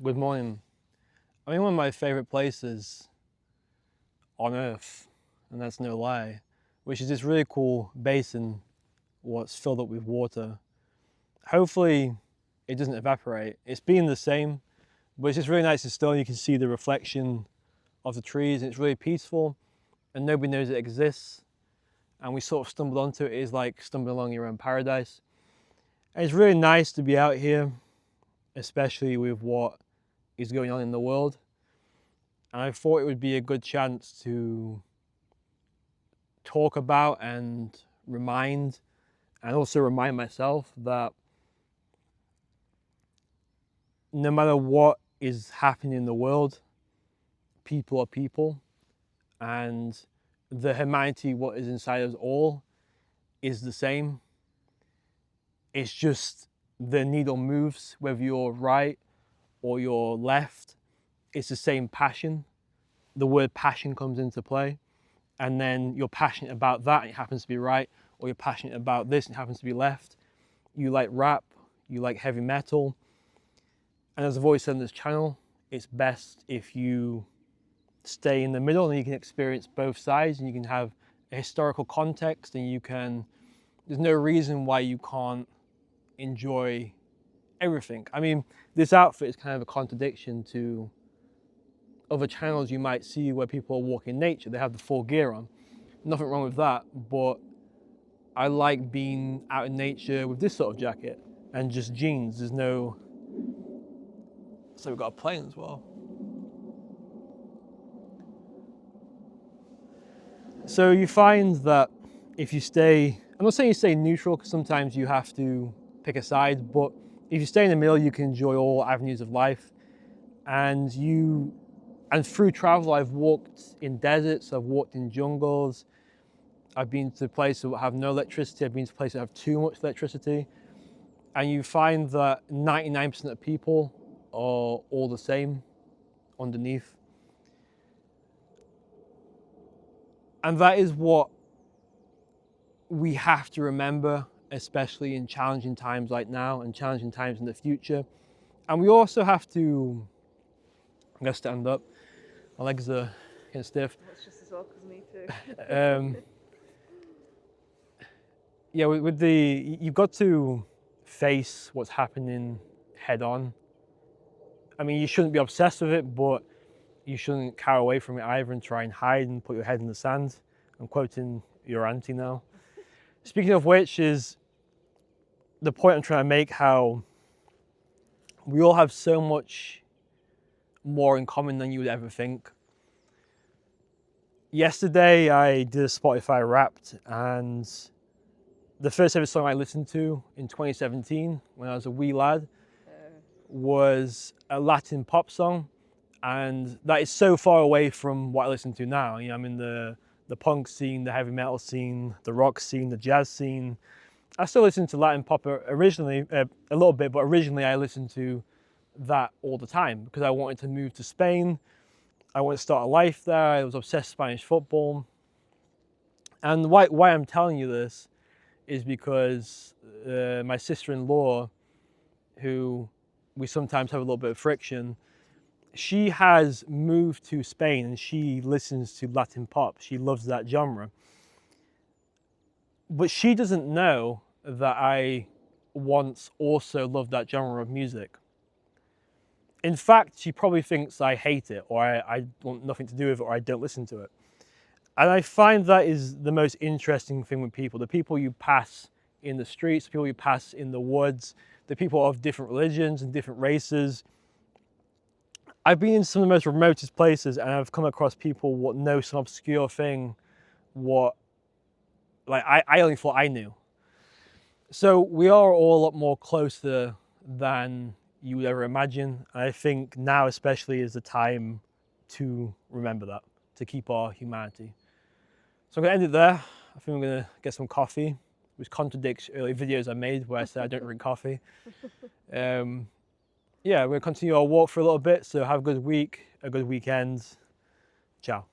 Good morning. I mean, one of my favorite places on earth, and that's no lie, which is this really cool basin what's filled up with water. Hopefully it doesn't evaporate. It's been the same, but it's just really nice and still. You can see the reflection of the trees and it's really peaceful and nobody knows it exists. And we sort of stumbled onto it. It is like stumbling along your own paradise. And it's really nice to be out here, especially with what is going on in the world. And I thought it would be a good chance to talk about and remind, and also remind myself that no matter what is happening in the world, people are people, and the humanity, what is inside us all, is the same. It's just the needle moves, whether you're right or you're left. It's the same passion. The word passion comes into play. And then you're passionate about that and it happens to be right, or you're passionate about this and it happens to be left. You like rap, you like heavy metal. And as I've always said on this channel, it's best if you stay in the middle and you can experience both sides and you can have a historical context and there's no reason why you can't enjoy everything. I mean, this outfit is kind of a contradiction to other channels you might see where people are walking nature. They have the full gear on. Nothing wrong with that, but I like being out in nature with this sort of jacket and just jeans. There's no... So we've got a plane as well. So you find that if you stay, I'm not saying you stay neutral because sometimes you have to pick a side, but if you stay in the middle, you can enjoy all avenues of life. And through travel, I've walked in deserts, I've walked in jungles, I've been to places that have no electricity, I've been to places that have too much electricity. And you find that 99% of people are all the same underneath. And that is what we have to remember, especially in challenging times like now and challenging times in the future. And we also have to, I'm gonna stand up, my legs are getting stiff. That's just as well, because me too. Yeah, you've got to face what's happening head on. I mean, you shouldn't be obsessed with it, but you shouldn't cower away from it either and try and hide and put your head in the sand. I'm quoting your auntie now. Speaking of which is the point I'm trying to make, how we all have so much more in common than you would ever think. Yesterday I did a Spotify Wrapped, and the first ever song I listened to in 2017 when I was a wee lad was a Latin pop song, and that is so far away from what I listen to now. You know, I'm in the punk scene, the heavy metal scene, the rock scene, the jazz scene. I still listen to Latin pop originally, a little bit, but originally I listened to that all the time because I wanted to move to Spain. I wanted to start a life there. I was obsessed with Spanish football. And why I'm telling you this is because my sister-in-law, who we sometimes have a little bit of friction, she has moved to Spain and she listens to Latin pop. She loves that genre. But she doesn't know that I once also loved that genre of music. In fact, she probably thinks I hate it, or I want nothing to do with it, or I don't listen to it. And I find that is the most interesting thing with people. The people you pass in the streets, the people you pass in the woods, the people of different religions and different races. I've been in some of the most remotest places and I've come across people what know some obscure thing what like I only thought I knew. So we are all a lot more closer than you would ever imagine. And I think now especially is the time to remember that, to keep our humanity. So I'm gonna end it there. I think I'm gonna get some coffee, which contradicts early videos I made where I said I don't drink coffee. Yeah, we're gonna continue our walk for a little bit, so have a good week, a good weekend. Ciao.